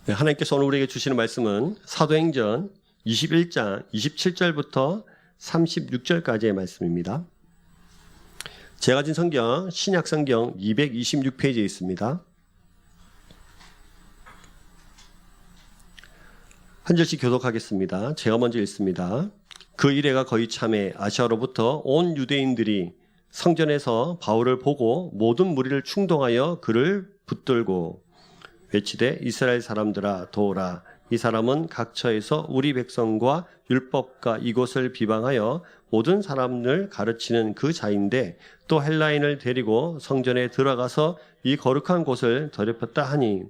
네, 하나님께서 오늘 우리에게 주시는 말씀은 사도행전 21장 27절부터 36절까지의 말씀입니다. 제가 가진 성경 신약성경 226페이지에 있습니다. 한 절씩 교독하겠습니다. 제가 먼저 읽습니다. 그 이래가 거의 참에 아시아로부터 온 유대인들이 성전에서 바울을 보고 모든 무리를 충동하여 그를 붙들고 외치되 이스라엘 사람들아 도오라. 이 사람은 각처에서 우리 백성과 율법과 이곳을 비방하여 모든 사람을 가르치는 그 자인데 또 헬라인을 데리고 성전에 들어가서 이 거룩한 곳을 더럽혔다 하니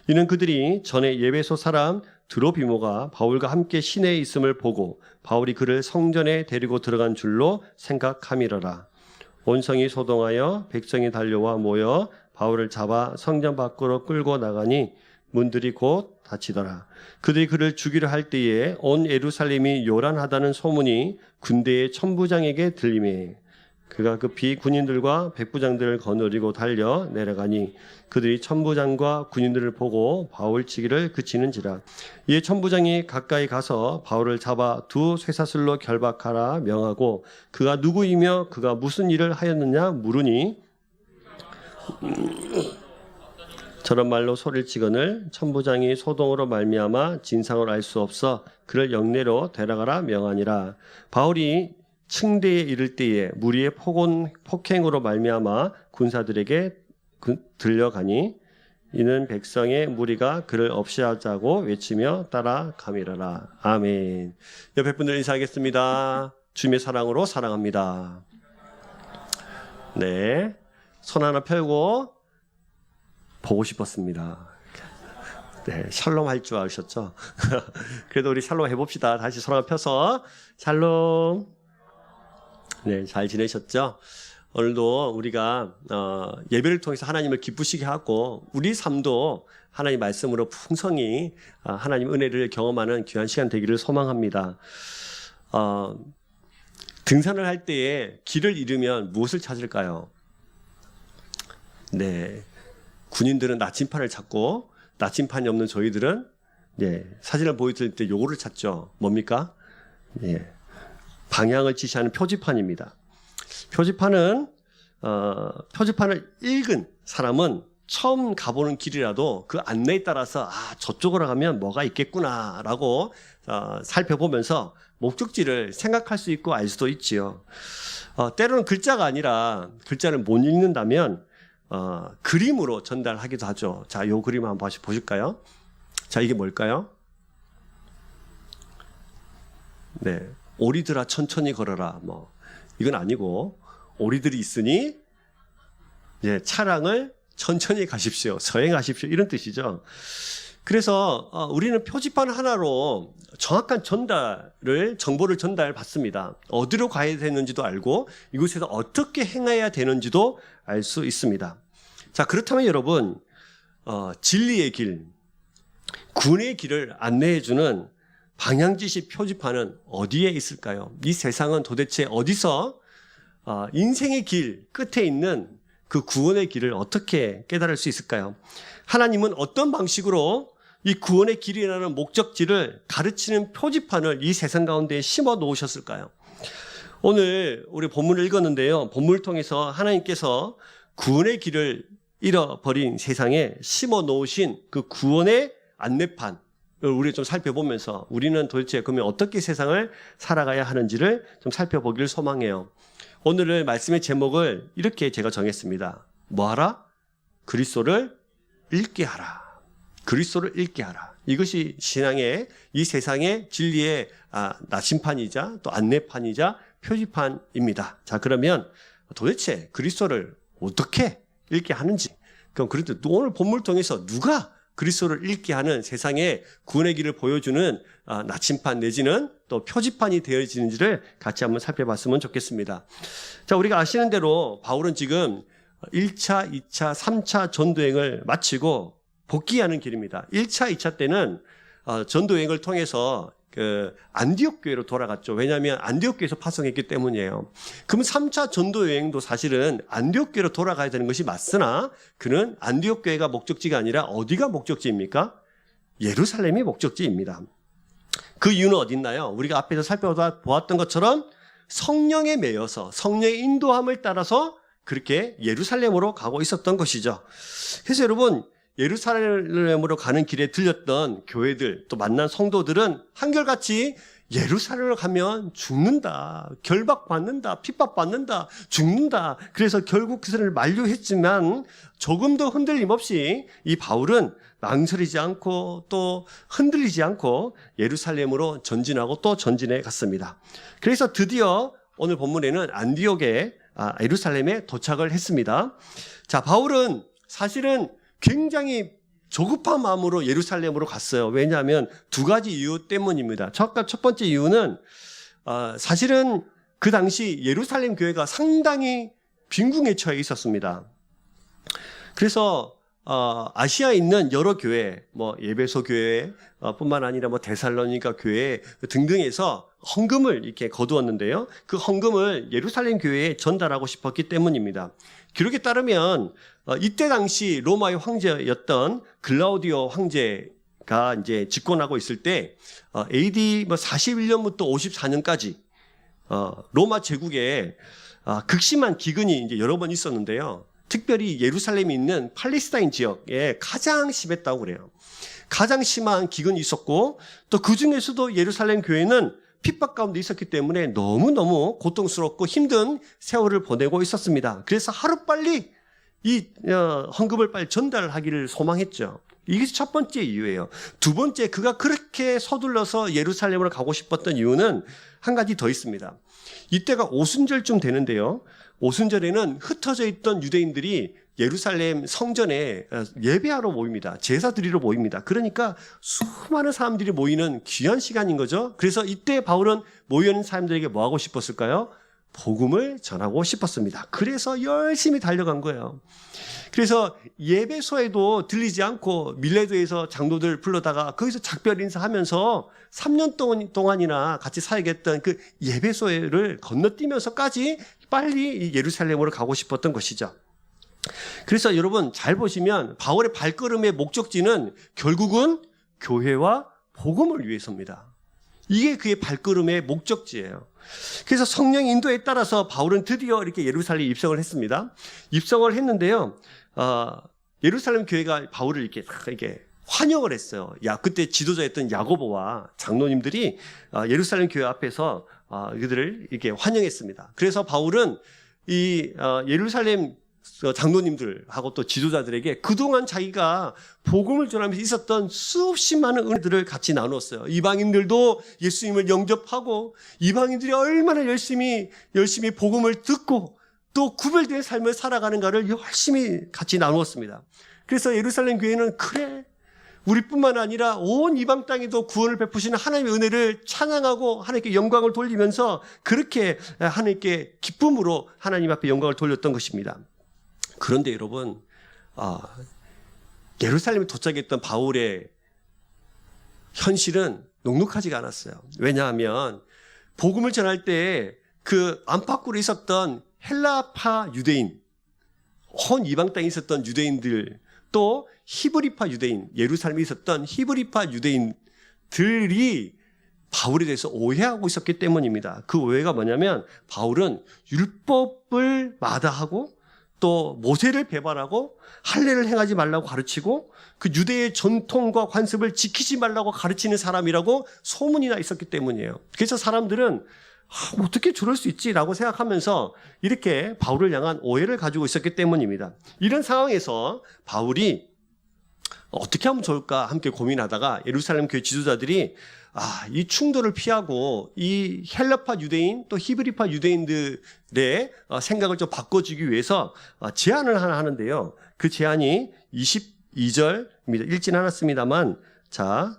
이는 그들이 전에 예배소 사람 드로비모가 바울과 함께 시내에 있음을 보고 바울이 그를 성전에 데리고 들어간 줄로 생각함이러라. 온 성이 소동하여 백성이 달려와 모여 바울을 잡아 성전 밖으로 끌고 나가니 문들이 곧 닫히더라. 그들이 그를 죽이려 할 때에 온 예루살렘이 요란하다는 소문이 군대의 천부장에게 들리매 그가 급히 군인들과 백부장들을 거느리고 달려 내려가니 그들이 천부장과 군인들을 보고 바울 치기를 그치는지라. 이에 천부장이 가까이 가서 바울을 잡아 두 쇠사슬로 결박하라 명하고 그가 누구이며 그가 무슨 일을 하였느냐 물으니 저런 말로 소리를 치거늘 천부장이 소동으로 말미암아 진상을 알 수 없어 그를 영내로 데려가라 명하니라. 바울이 층대에 이를 때에 무리의 폭행으로 말미암아 군사들에게 들려가니 이는 백성의 무리가 그를 없이하자고 외치며 따라가미러라. 아멘. 옆에 분들 인사하겠습니다. 주님의 사랑으로 사랑합니다. 네, 손 하나 펴고 보고 싶었습니다. 네, 샬롬 할 줄 아셨죠? 그래도 우리 샬롬 해봅시다. 다시 손 하나 펴서 샬롬. 네, 잘 지내셨죠? 오늘도 우리가 예배를 통해서 하나님을 기쁘시게 하고 우리 삶도 하나님 말씀으로 풍성히 하나님 은혜를 경험하는 귀한 시간 되기를 소망합니다. 등산을 할 때에 길을 잃으면 무엇을 찾을까요? 네, 군인들은 나침판을 찾고 나침판이 없는 저희들은 사진을 보여드릴 때 요거를 찾죠. 뭡니까? 방향을 지시하는 표지판입니다. 표지판을 읽은 사람은 처음 가보는 길이라도 그 안내에 따라서 저쪽으로 가면 뭐가 있겠구나라고 살펴보면서 목적지를 생각할 수 있고 알 수도 있지요. 때로는 글자가 아니라 글자를 못 읽는다면 그림으로 전달하기도 하죠. 자, 요 그림 한번 보실까요? 자, 이게 뭘까요? 네, 오리들아 천천히 걸어라. 이건 아니고 오리들이 있으니 차량을 천천히 가십시오. 서행하십시오. 이런 뜻이죠. 그래서 우리는 표지판 하나로 정확한 정보를 전달받습니다. 어디로 가야 되는지도 알고 이곳에서 어떻게 행해야 되는지도 알 수 있습니다. 자, 그렇다면 여러분, 진리의 길, 군의 길을 안내해주는 방향지시 표지판은 어디에 있을까요? 이 세상은 도대체 어디서 인생의 길 끝에 있는 그 구원의 길을 어떻게 깨달을 수 있을까요? 하나님은 어떤 방식으로 이 구원의 길이라는 목적지를 가르치는 표지판을 이 세상 가운데 심어 놓으셨을까요? 오늘 우리 본문을 읽었는데요. 본문을 통해서 하나님께서 구원의 길을 잃어버린 세상에 심어 놓으신 그 구원의 안내판을 우리 좀 살펴보면서 우리는 도대체 그러면 어떻게 세상을 살아가야 하는지를 좀 살펴보기를 소망해요. 오늘의 말씀의 제목을 이렇게 제가 정했습니다. 뭐하라? 그리스도를 읽게 하라. 그리스도를 읽게 하라. 이것이 신앙의 이 세상의 진리의 나침판이자 또 안내판이자 표지판입니다. 자, 그러면 도대체 그리스도를 어떻게 읽게 하는지, 그럼 그래도 오늘 본문을 통해서 누가 그리스도를 읽게 하는 세상의 구원의 길을 보여주는 나침판 내지는 또 표지판이 되어지는지를 같이 한번 살펴봤으면 좋겠습니다. 자, 우리가 아시는 대로 바울은 지금 1차, 2차, 3차 전도행을 마치고 복귀하는 길입니다. 1차, 2차 때는 전도행을 통해서 안디옥 교회로 돌아갔죠. 왜냐하면 안디옥 교회에서 파송했기 때문이에요. 그럼 3차 전도 여행도 사실은 안디옥 교회로 돌아가야 되는 것이 맞으나 그는 안디옥 교회가 목적지가 아니라 어디가 목적지입니까? 예루살렘이 목적지입니다. 그 이유는 어디 있나요? 우리가 앞에서 살펴보았던 것처럼 성령에 매여서 성령의 인도함을 따라서 그렇게 예루살렘으로 가고 있었던 것이죠. 그래서 여러분, 예루살렘으로 가는 길에 들렸던 교회들, 또 만난 성도들은 한결같이 예루살렘을 가면 죽는다, 결박받는다, 핍박받는다, 죽는다. 그래서 결국 그들을 만류했지만 조금도 흔들림 없이 이 바울은 망설이지 않고 또 흔들리지 않고 예루살렘으로 전진하고 또 전진해 갔습니다. 그래서 드디어 오늘 본문에는 안디옥에 예루살렘에 도착을 했습니다. 자, 바울은 사실은 굉장히 조급한 마음으로 예루살렘으로 갔어요. 왜냐하면 두 가지 이유 때문입니다. 첫 번째 이유는 사실은 그 당시 예루살렘 교회가 상당히 빈궁에 처해 있었습니다. 그래서 아시아에 있는 여러 교회, 에베소 교회 뿐만 아니라 데살로니가 교회 등등에서 헌금을 이렇게 거두었는데요. 그 헌금을 예루살렘 교회에 전달하고 싶었기 때문입니다. 기록에 따르면 이때 당시 로마의 황제였던 글라우디오 황제가 이제 집권하고 있을 때 AD 41년부터 54년까지 로마 제국에 극심한 기근이 이제 여러 번 있었는데요. 특별히 예루살렘에 있는 팔레스타인 지역에 가장 심했다고 그래요. 가장 심한 기근이 있었고 또 그 중에서도 예루살렘 교회는 핍박 가운데 있었기 때문에 너무너무 고통스럽고 힘든 세월을 보내고 있었습니다. 그래서 하루빨리 이 헌금을 빨리 전달하기를 소망했죠. 이게 첫 번째 이유예요. 두 번째, 그가 그렇게 서둘러서 예루살렘으로 가고 싶었던 이유는 한 가지 더 있습니다. 이때가 오순절쯤 되는데요. 오순절에는 흩어져 있던 유대인들이 예루살렘 성전에 예배하러 모입니다. 제사 드리러 모입니다. 그러니까 수많은 사람들이 모이는 귀한 시간인 거죠. 그래서 이때 바울은 모여있는 사람들에게 뭐 하고 싶었을까요? 복음을 전하고 싶었습니다. 그래서 열심히 달려간 거예요. 그래서 예배소에도 들리지 않고 밀레도에서 장로들 불러다가 거기서 작별 인사하면서 3년 동안이나 같이 사역했던 그 예배소를 건너뛰면서까지 빨리 예루살렘으로 가고 싶었던 것이죠. 그래서 여러분 잘 보시면 바울의 발걸음의 목적지는 결국은 교회와 복음을 위해서입니다. 이게 그의 발걸음의 목적지예요. 그래서 성령 인도에 따라서 바울은 드디어 이렇게 예루살렘에 입성을 했습니다. 입성을 했는데요. 예루살렘 교회가 바울을 이렇게 환영을 했어요. 그때 지도자였던 야고보와 장로님들이 예루살렘 교회 앞에서 그들을 이렇게 환영했습니다. 그래서 바울은 이 예루살렘 장로님들하고 또 지도자들에게 그동안 자기가 복음을 전하면서 있었던 수없이 많은 은혜들을 같이 나눴어요. 이방인들도 예수님을 영접하고 이방인들이 얼마나 열심히 복음을 듣고 또 구별된 삶을 살아가는가를 열심히 같이 나누었습니다. 그래서 예루살렘 교회는 그래, 우리뿐만 아니라 온 이방 땅에도 구원을 베푸시는 하나님의 은혜를 찬양하고 하나님께 영광을 돌리면서 그렇게 하나님께 기쁨으로 하나님 앞에 영광을 돌렸던 것입니다. 그런데 여러분, 예루살렘에 도착했던 바울의 현실은 녹록하지가 않았어요. 왜냐하면 복음을 전할 때 그 안팎으로 있었던 헬라파 유대인, 온 이방 땅에 있었던 유대인들, 또 히브리파 유대인, 예루살렘에 있었던 히브리파 유대인들이 바울에 대해서 오해하고 있었기 때문입니다. 그 오해가 뭐냐면 바울은 율법을 마다하고 또 모세를 배반하고 할례를 행하지 말라고 가르치고 그 유대의 전통과 관습을 지키지 말라고 가르치는 사람이라고 소문이 나 있었기 때문이에요. 그래서 사람들은 어떻게 저럴 수 있지라고 생각하면서 이렇게 바울을 향한 오해를 가지고 있었기 때문입니다. 이런 상황에서 바울이 어떻게 하면 좋을까 함께 고민하다가 예루살렘 교회 지도자들이 이 충돌을 피하고 이 헬라파 유대인 또 히브리파 유대인들의 생각을 좀 바꿔주기 위해서 제안을 하나 하는데요. 그 제안이 22절입니다. 읽진 않았습니다만, 자,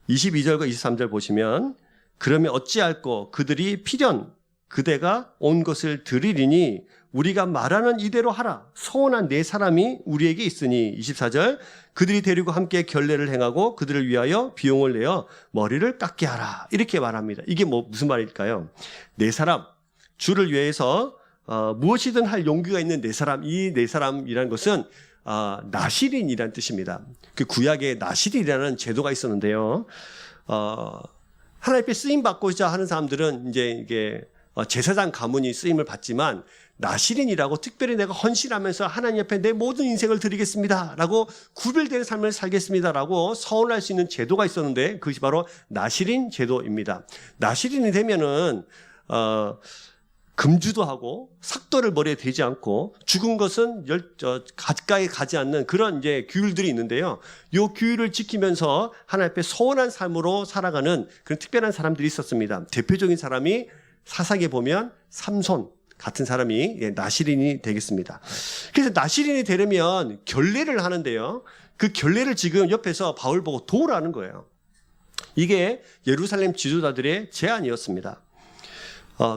22절과 23절 보시면, 그러면 어찌할꼬 그들이 필연 그대가 온 것을 들으리니 우리가 말하는 이대로 하라. 서원한 네 사람이 우리에게 있으니. 24절, 그들이 데리고 함께 결례를 행하고 그들을 위하여 비용을 내어 머리를 깎게 하라. 이렇게 말합니다. 이게 무슨 말일까요? 네 사람, 주를 위해서 무엇이든 할 용기가 있는 네 사람, 이 네 사람이라는 것은 나시린이라는 뜻입니다. 그 구약에 나시린이라는 제도가 있었는데요. 하나님 앞에 쓰임 받고자 하는 사람들은 이제 이게 제사장 가문이 쓰임을 받지만, 나시린이라고 특별히 내가 헌신하면서 하나님 앞에 내 모든 인생을 드리겠습니다 라고 구별되는 삶을 살겠습니다 라고 서원할 수 있는 제도가 있었는데, 그것이 바로 나시린 제도입니다. 나시린이 되면은 금주도 하고 삭도를 머리에 대지 않고 죽은 것은 가까이 가지 않는 그런 이제 규율들이 있는데요. 이 규율을 지키면서 하나님 앞에 소원한 삶으로 살아가는 그런 특별한 사람들이 있었습니다. 대표적인 사람이 사사기에 보면 삼손 같은 사람이 나시린이 되겠습니다. 그래서 나시린이 되려면 결례를 하는데요. 그 결례를 지금 옆에서 바울 보고 도우라는 거예요. 이게 예루살렘 지도자들의 제안이었습니다.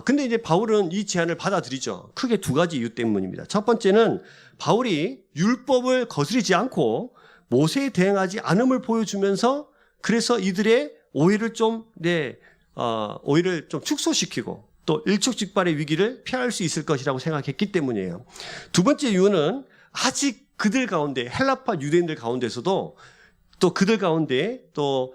근데 이제 바울은 이 제안을 받아들이죠. 크게 두 가지 이유 때문입니다. 첫 번째는 바울이 율법을 거스르지 않고 모세에 대응하지 않음을 보여주면서, 그래서 이들의 오해를 좀 축소시키고 또 일촉즉발의 위기를 피할 수 있을 것이라고 생각했기 때문이에요. 두 번째 이유는 아직 그들 가운데, 헬라파 유대인들 가운데서도, 또 그들 가운데 또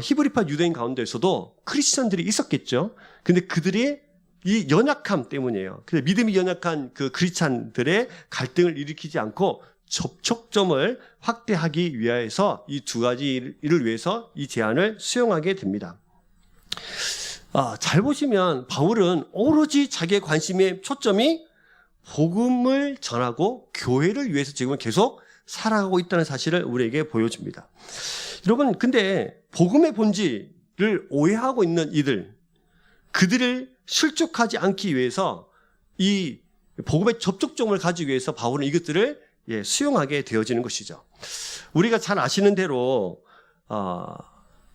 히브리파 유대인 가운데서도 크리스천들이 있었겠죠. 근데 그들의 이 연약함 때문이에요. 근데 믿음이 연약한 그 크리스천들의 갈등을 일으키지 않고 접촉점을 확대하기 위해서 이 두 가지를 위해서 이 제안을 수용하게 됩니다. 잘 보시면 바울은 오로지 자기의 관심의 초점이 복음을 전하고 교회를 위해서 지금은 계속 살아가고 있다는 사실을 우리에게 보여줍니다. 여러분, 근데 복음의 본질을 오해하고 있는 그들을 실족하지 않기 위해서 이 복음의 접촉점을 가지기 위해서 바울은 이것들을 수용하게 되어지는 것이죠. 우리가 잘 아시는 대로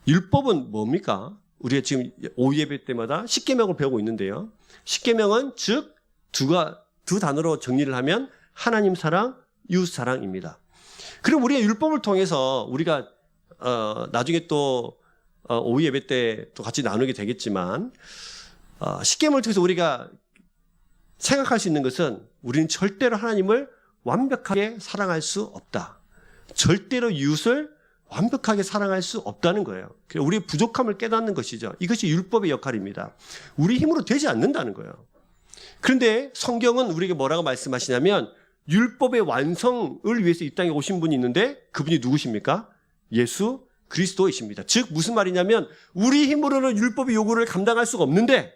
율법은 뭡니까? 우리가 지금 오후 예배 때마다 십계명을 배우고 있는데요. 십계명은 즉 두 단어로 정리를 하면 하나님 사랑, 이웃 사랑입니다. 그럼 우리가 율법을 통해서 우리가 나중에 또 오후 예배 때 또 같이 나누게 되겠지만, 십계명을 통해서 우리가 생각할 수 있는 것은 우리는 절대로 하나님을 완벽하게 사랑할 수 없다. 절대로 이웃을 완벽하게 사랑할 수 없다는 거예요. 우리의 부족함을 깨닫는 것이죠. 이것이 율법의 역할입니다. 우리 힘으로 되지 않는다는 거예요. 그런데 성경은 우리에게 뭐라고 말씀하시냐면, 율법의 완성을 위해서 이 땅에 오신 분이 있는데 그분이 누구십니까? 예수 그리스도이십니다. 즉 무슨 말이냐면, 우리 힘으로는 율법의 요구를 감당할 수가 없는데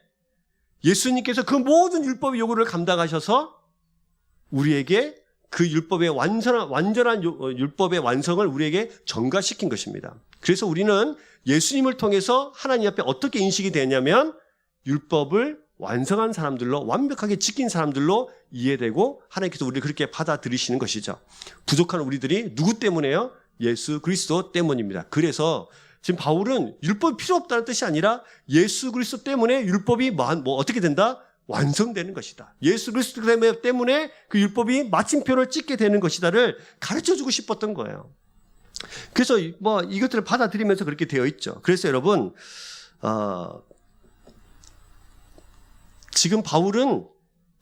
예수님께서 그 모든 율법의 요구를 감당하셔서 우리에게 그 율법의 완전한 율법의 완성을 우리에게 전가시킨 것입니다. 그래서 우리는 예수님을 통해서 하나님 앞에 어떻게 인식이 되냐면, 율법을 완성한 사람들로, 완벽하게 지킨 사람들로 이해되고 하나님께서 우리를 그렇게 받아들이시는 것이죠. 부족한 우리들이 누구 때문에요? 예수 그리스도 때문입니다. 그래서 지금 바울은 율법이 필요 없다는 뜻이 아니라 예수 그리스도 때문에 율법이 어떻게 된다? 완성되는 것이다. 예수 그리스도 때문에 그 율법이 마침표를 찍게 되는 것이다를 가르쳐주고 싶었던 거예요. 그래서 이것들을 받아들이면서 그렇게 되어 있죠. 그래서 여러분, 지금 바울은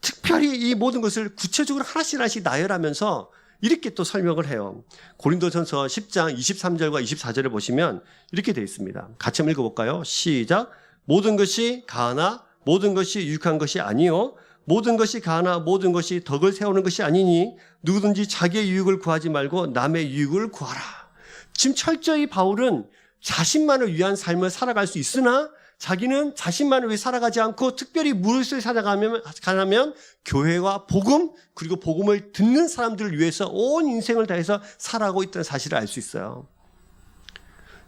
특별히 이 모든 것을 구체적으로 하나씩 나열하면서 이렇게 또 설명을 해요. 고린도전서 10장 23절과 24절을 보시면 이렇게 되어 있습니다. 같이 한번 읽어볼까요? 시작. 모든 것이 가하나 모든 것이 유익한 것이 아니요 모든 것이 가하나 모든 것이 덕을 세우는 것이 아니니 누구든지 자기의 유익을 구하지 말고 남의 유익을 구하라. 지금 철저히 바울은 자신만을 위한 삶을 살아갈 수 있으나 자기는 자신만을 위해 살아가지 않고 특별히 무엇을 살아가냐면 교회와 복음, 그리고 복음을 듣는 사람들을 위해서 온 인생을 다해서 살아가고 있다는 사실을 알 수 있어요.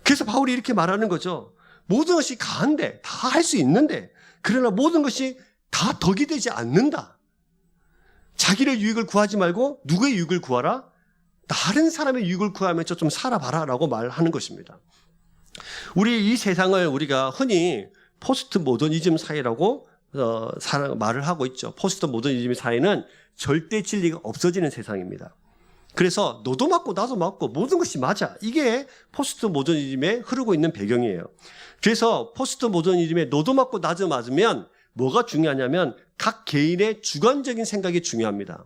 그래서 바울이 이렇게 말하는 거죠. 모든 것이 가한데, 다 할 수 있는데, 그러나 모든 것이 다 덕이 되지 않는다. 자기를 유익을 구하지 말고 누구의 유익을 구하라? 다른 사람의 유익을 구하면서 좀 살아봐라 라고 말하는 것입니다. 우리 이 세상을 우리가 흔히 포스트 모더니즘 사회라고 말을 하고 있죠. 포스트 모더니즘 사회는 절대 진리가 없어지는 세상입니다. 그래서 너도 맞고 나도 맞고 모든 것이 맞아. 이게 포스트 모더니즘에 흐르고 있는 배경이에요. 그래서 포스트 모더니즘에 너도 맞고 나도 맞으면 뭐가 중요하냐면 각 개인의 주관적인 생각이 중요합니다.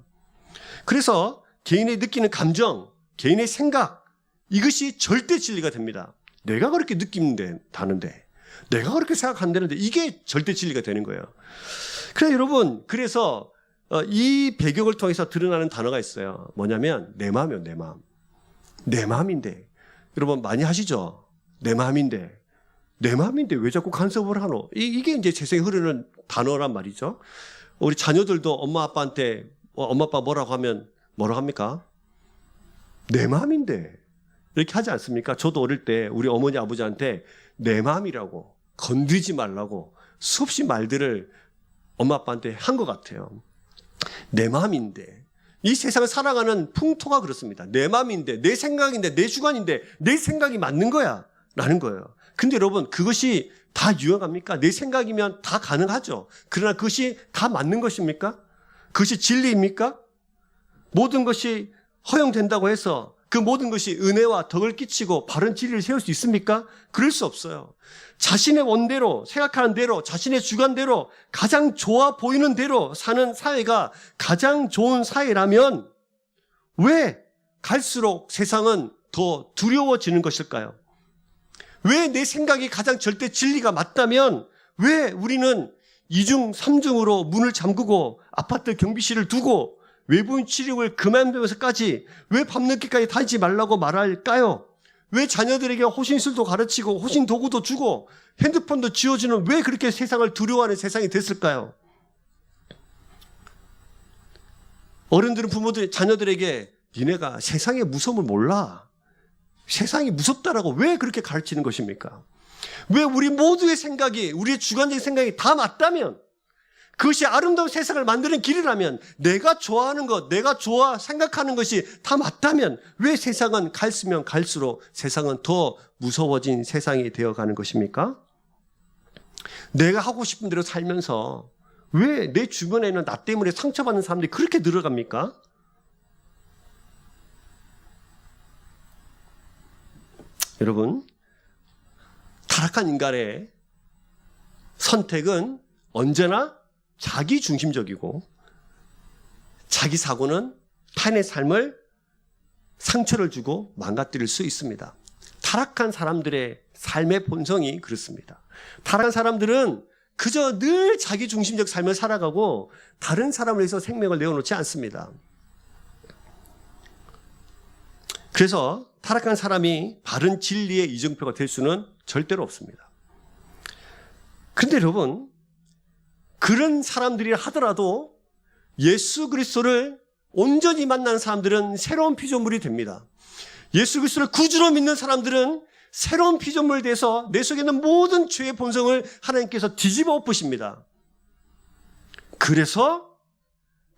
그래서 개인의 느끼는 감정, 개인의 생각, 이것이 절대 진리가 됩니다. 내가 그렇게 느낀다는데, 내가 그렇게 생각한다는데 이게 절대 진리가 되는 거예요. 그래서 여러분, 그래서 이 배경을 통해서 드러나는 단어가 있어요. 뭐냐면 내 마음이요, 내 마음. 내 마음인데, 여러분 많이 하시죠? 내 마음인데 왜 자꾸 간섭을 하노? 이게 이제 세상에 흐르는 단어란 말이죠. 우리 자녀들도 엄마 아빠한테 엄마 아빠 뭐라고 하면 뭐라고 합니까? 내 마음인데 이렇게 하지 않습니까? 저도 어릴 때 우리 어머니 아버지한테 내 마음이라고, 건드리지 말라고 수없이 말들을 엄마 아빠한테 한 것 같아요. 내 마음인데, 이 세상을 살아가는 풍토가 그렇습니다. 내 마음인데, 내 생각인데, 내 주관인데 내 생각이 맞는 거야 라는 거예요. 근데 여러분, 그것이 다 유용합니까? 내 생각이면 다 가능하죠. 그러나 그것이 다 맞는 것입니까? 그것이 진리입니까? 모든 것이 허용된다고 해서 그 모든 것이 은혜와 덕을 끼치고 바른 진리를 세울 수 있습니까? 그럴 수 없어요. 자신의 원대로, 생각하는 대로, 자신의 주관대로, 가장 좋아 보이는 대로 사는 사회가 가장 좋은 사회라면 왜 갈수록 세상은 더 두려워지는 것일까요? 왜 내 생각이 가장 절대 진리가 맞다면 왜 우리는 2중, 3중으로 문을 잠그고 아파트 경비실을 두고 외부인 출입을 그만두면서까지 왜 밤늦게까지 다니지 말라고 말할까요? 왜 자녀들에게 호신술도 가르치고 호신 도구도 주고 핸드폰도 쥐어주는, 왜 그렇게 세상을 두려워하는 세상이 됐을까요? 어른들은 부모들, 자녀들에게 니네가 세상의 무서움을 몰라, 세상이 무섭다라고 왜 그렇게 가르치는 것입니까? 왜 우리 모두의 생각이, 우리의 주관적인 생각이 다 맞다면, 그것이 아름다운 세상을 만드는 길이라면, 내가 좋아하는 것, 내가 좋아 생각하는 것이 다 맞다면 왜 세상은 갈수면 갈수록 세상은 더 무서워진 세상이 되어가는 것입니까? 내가 하고 싶은 대로 살면서 왜 내 주변에는 나 때문에 상처받는 사람들이 그렇게 늘어갑니까? 여러분, 타락한 인간의 선택은 언제나 자기 중심적이고, 자기 사고는 타인의 삶을 상처를 주고 망가뜨릴 수 있습니다. 타락한 사람들의 삶의 본성이 그렇습니다. 타락한 사람들은 그저 늘 자기 중심적 삶을 살아가고 다른 사람을 위해서 생명을 내어놓지 않습니다. 그래서 타락한 사람이 바른 진리의 이정표가 될 수는 절대로 없습니다. 그런데 여러분, 그런 사람들이 하더라도 예수 그리스도를 온전히 만난 사람들은 새로운 피조물이 됩니다. 예수 그리스도를 구주로 믿는 사람들은 새로운 피조물이 돼서 내 속에 있는 모든 죄의 본성을 하나님께서 뒤집어 엎으십니다. 그래서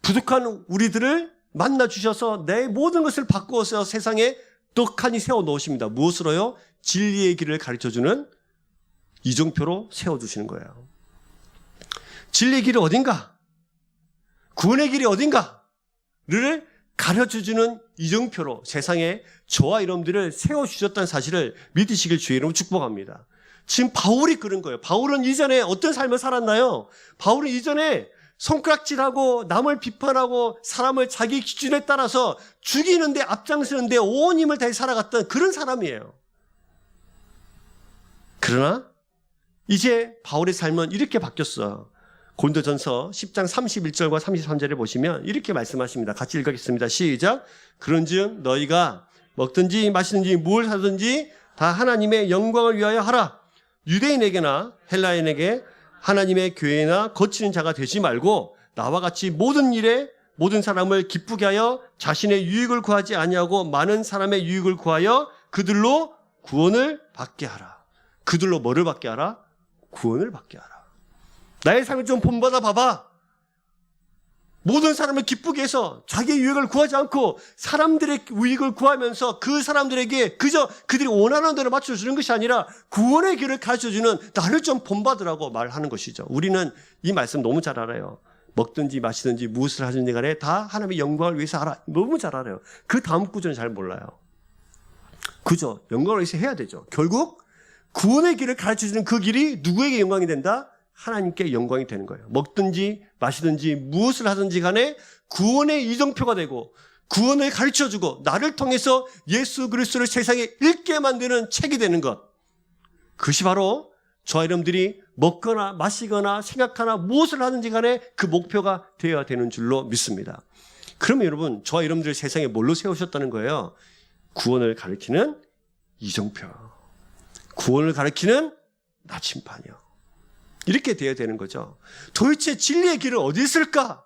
부족한 우리들을 만나 주셔서 내 모든 것을 바꾸어서 세상에 떡하니 세워 놓으십니다. 무엇으로요? 진리의 길을 가르쳐주는 이정표로 세워주시는 거예요. 진리의 길이 어딘가, 구원의 길이 어딘가를 가르쳐주는 이정표로 세상에 저와 여러분들을 세워주셨다는 사실을 믿으시길 주의 이름으로 축복합니다. 지금 바울이 그런 거예요. 바울은 이전에 어떤 삶을 살았나요? 바울은 이전에 손가락질하고 남을 비판하고 사람을 자기 기준에 따라서 죽이는데 앞장서는데 온 힘을 다해 살아갔던 그런 사람이에요. 그러나 이제 바울의 삶은 이렇게 바뀌었어요. 고린도전서 10장 31절과 33절에 보시면 이렇게 말씀하십니다. 같이 읽겠습니다. 시작. 그런즉 너희가 먹든지 마시든지 무엇을 하든지 다 하나님의 영광을 위하여 하라. 유대인에게나 헬라인에게 하나님의 교회나 거치는 자가 되지 말고 나와 같이 모든 일에 모든 사람을 기쁘게 하여 자신의 유익을 구하지 아니하고 많은 사람의 유익을 구하여 그들로 구원을 받게 하라. 그들로 뭐를 받게 하라? 구원을 받게 하라. 나의 삶을 좀 본받아 봐봐. 모든 사람을 기쁘게 해서 자기의 유익을 구하지 않고 사람들의 유익을 구하면서 그 사람들에게 그저 그들이 원하는 대로 맞춰주는 것이 아니라 구원의 길을 가르쳐주는 나를 좀 본받으라고 말하는 것이죠. 우리는 이 말씀 너무 잘 알아요. 먹든지 마시든지 무엇을 하든지 간에 다 하나님의 영광을 위해서 하라. 너무 잘 알아요. 그 다음 구절은 잘 몰라요. 그죠? 영광을 위해서 해야 되죠. 결국 구원의 길을 가르쳐주는 그 길이 누구에게 영광이 된다? 하나님께 영광이 되는 거예요. 먹든지 마시든지 무엇을 하든지 간에 구원의 이정표가 되고 구원을 가르쳐주고 나를 통해서 예수 그리스도를 세상에 읽게 만드는 책이 되는 것. 그것이 바로 저와 여러분들이 먹거나 마시거나 생각하나 무엇을 하든지 간에 그 목표가 되어야 되는 줄로 믿습니다. 그러면 여러분, 저와 여러분들을 세상에 뭘로 세우셨다는 거예요? 구원을 가리키는 이정표, 구원을 가리키는 나침반이요. 이렇게 되어야 되는 거죠. 도대체 진리의 길은 어디 있을까?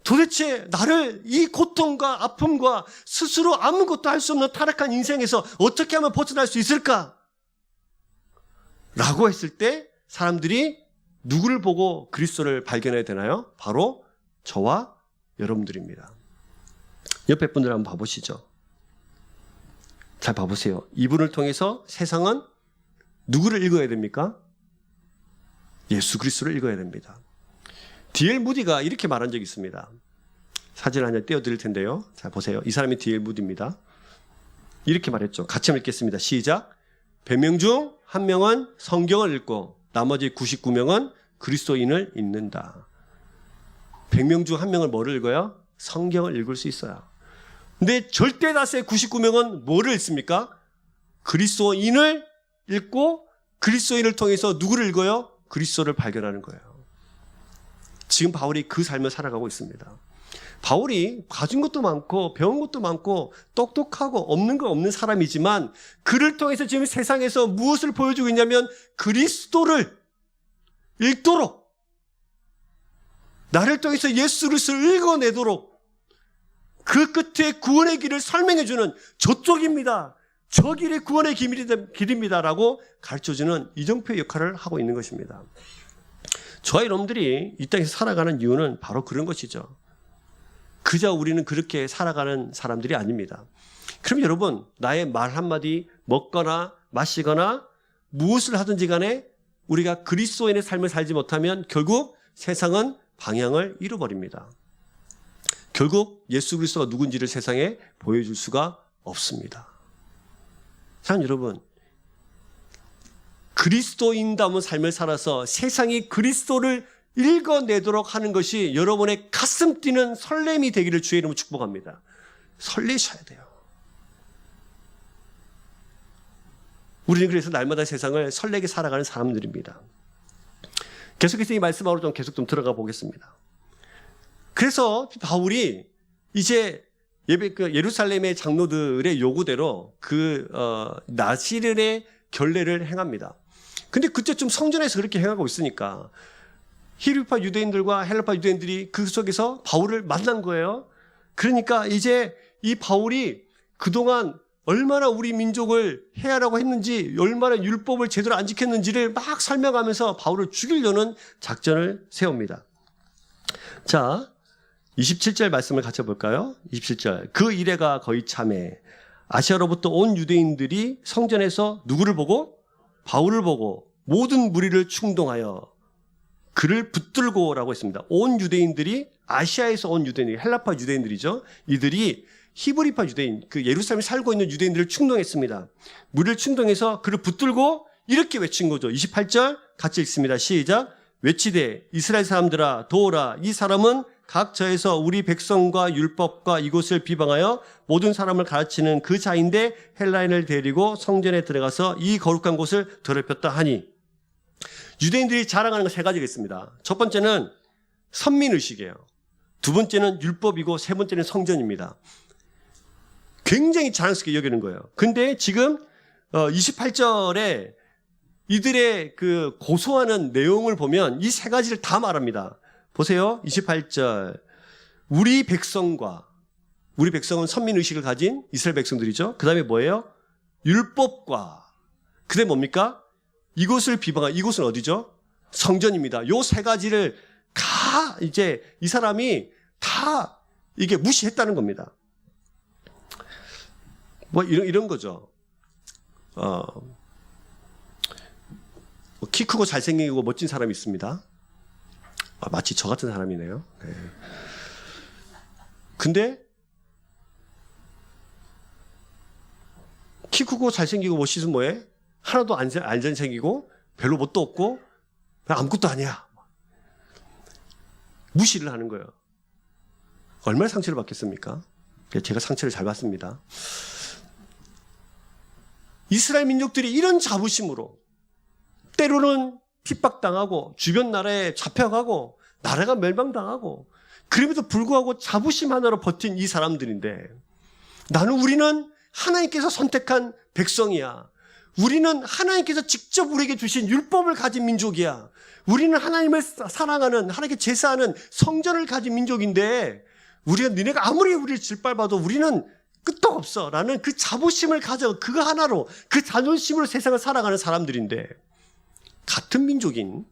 도대체 나를 이 고통과 아픔과 스스로 아무것도 할 수 없는 타락한 인생에서 어떻게 하면 벗어날 수 있을까? 라고 했을 때 사람들이 누구를 보고 그리스도를 발견해야 되나요? 바로 저와 여러분들입니다. 옆에 분들 한번 봐보시죠. 잘 봐보세요. 이분을 통해서 세상은 누구를 읽어야 됩니까? 예수 그리스도를 읽어야 됩니다. D.L. 무디가 이렇게 말한 적이 있습니다. 사진을 한 장 띄워드릴 텐데요. 자, 보세요. 이 사람이 D.L. 무디입니다. 이렇게 말했죠. 같이 읽겠습니다. 시작. 100명 중 1명은 성경을 읽고 나머지 99명은 그리스도인을 읽는다. 100명 중 1명은 뭐를 읽어요? 성경을 읽을 수 있어요. 근데 절대 다수의 99명은 뭐를 읽습니까? 그리스도인을 읽고 그리스도인을 통해서 누구를 읽어요? 그리스도를 발견하는 거예요. 지금 바울이 그 삶을 살아가고 있습니다. 바울이 가진 것도 많고 배운 것도 많고 똑똑하고 없는 거 없는 사람이지만 그를 통해서 지금 세상에서 무엇을 보여주고 있냐면 그리스도를 읽도록, 나를 통해서 예수 그리스도를 읽어내도록 그 끝에 구원의 길을 설명해주는 저쪽입니다. 저 길이 구원의 길입니다라고 가르쳐주는 이정표의 역할을 하고 있는 것입니다. 저와 여러분들이 이 땅에서 살아가는 이유는 바로 그런 것이죠. 그저 우리는 그렇게 살아가는 사람들이 아닙니다. 그럼 여러분, 나의 말 한마디, 먹거나 마시거나 무엇을 하든지 간에 우리가 그리스도인의 삶을 살지 못하면 결국 세상은 방향을 잃어버립니다. 결국 예수 그리스도가 누군지를 세상에 보여줄 수가 없습니다. 자, 여러분, 그리스도인다운 삶을 살아서 세상이 그리스도를 읽어내도록 하는 것이 여러분의 가슴 뛰는 설렘이 되기를 주의 이름으로 축복합니다. 설레셔야 돼요. 우리는 그래서 날마다 세상을 설레게 살아가는 사람들입니다. 계속해서 이 말씀으로 좀 계속 좀 들어가 보겠습니다. 그래서 바울이 이제 예루살렘의 장로들의 요구대로 나시른의 결례를 행합니다. 근데 그때쯤 성전에서 그렇게 행하고 있으니까 히브리파 유대인들과 헬라파 유대인들이 그 속에서 바울을 만난 거예요. 그러니까 이제 이 바울이 그동안 얼마나 우리 민족을 해하라고 했는지, 얼마나 율법을 제대로 안 지켰는지를 막 설명하면서 바울을 죽이려는 작전을 세웁니다. 자, 27절 말씀을 같이 볼까요? 27절. 그 이래가 거의 참에 아시아로부터 온 유대인들이 성전에서 누구를 보고? 바울을 보고 모든 무리를 충동하여 그를 붙들고라고 했습니다. 온 유대인들이, 아시아에서 온 유대인들이, 헬라파 유대인들이죠. 이들이 히브리파 유대인, 그 예루살렘에 살고 있는 유대인들을 충동했습니다. 무리를 충동해서 그를 붙들고 이렇게 외친 거죠. 28절 같이 읽습니다. 시작. 외치되 이스라엘 사람들아 도오라, 이 사람은 각 저에서 우리 백성과 율법과 이곳을 비방하여 모든 사람을 가르치는 그 자인데 헬라인을 데리고 성전에 들어가서 이 거룩한 곳을 더럽혔다 하니. 유대인들이 자랑하는 거 세 가지가 있습니다. 첫 번째는 선민의식이에요. 두 번째는 율법이고 세 번째는 성전입니다. 굉장히 자랑스럽게 여기는 거예요. 근데 지금 28절에 이들의 그 고소하는 내용을 보면 이 세 가지를 다 말합니다. 보세요. 28절. 우리 백성은 선민의식을 가진 이스라엘 백성들이죠. 그 다음에 뭐예요? 율법과. 그 다음에 뭡니까? 이곳을 비방하, 이곳은 어디죠? 성전입니다. 요 세 가지를 다 이제 이 사람이 다 이게 무시했다는 겁니다. 뭐 이런 거죠. 키 크고 잘생기고 멋진 사람이 있습니다. 마치 저 같은 사람이네요. 네. 근데 키 크고 잘생기고 멋있으면 뭐해? 하나도 안 잘생기고 별로 뭣도 없고 아무것도 아니야. 무시를 하는 거예요. 얼마나 상처를 받겠습니까? 제가 상처를 잘 받습니다. 이스라엘 민족들이 이런 자부심으로 때로는 핍박당하고 주변 나라에 잡혀가고 나라가 멸망당하고 그럼에도 불구하고 자부심 하나로 버틴 이 사람들인데 우리는 하나님께서 선택한 백성이야. 우리는 하나님께서 직접 우리에게 주신 율법을 가진 민족이야. 우리는 하나님을 사랑하는, 하나님께 제사하는 성전을 가진 민족인데 니네가 아무리 우리를 짓밟아도 우리는 끝도 없어 라는 그 자부심을 가져 그거 하나로 그 자존심으로 세상을 살아가는 사람들인데 같은 민족인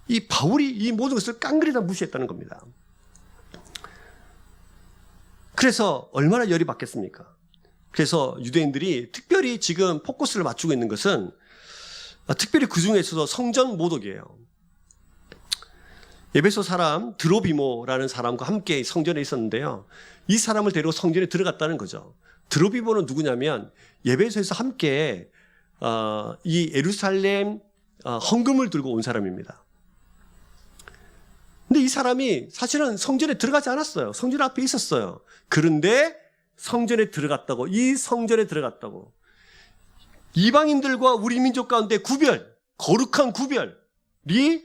이 바울이 이 모든 것을 깡그리 다 무시했다는 겁니다. 그래서 얼마나 열이 받겠습니까? 그래서 유대인들이 특별히 지금 포커스를 맞추고 있는 것은 특별히 그 중에서도 성전 모독이에요. 에베소 사람 드로비모라는 사람과 함께 성전에 있었는데요. 이 사람을 데리고 성전에 들어갔다는 거죠. 드로비모는 누구냐면 에베소에서 함께 이 예루살렘 헌금을 들고 온 사람입니다. 근데 이 사람이 사실은 성전에 들어가지 않았어요. 성전 앞에 있었어요. 그런데 성전에 들어갔다고, 이 성전에 들어갔다고 이방인들과 우리 민족 가운데 거룩한 구별이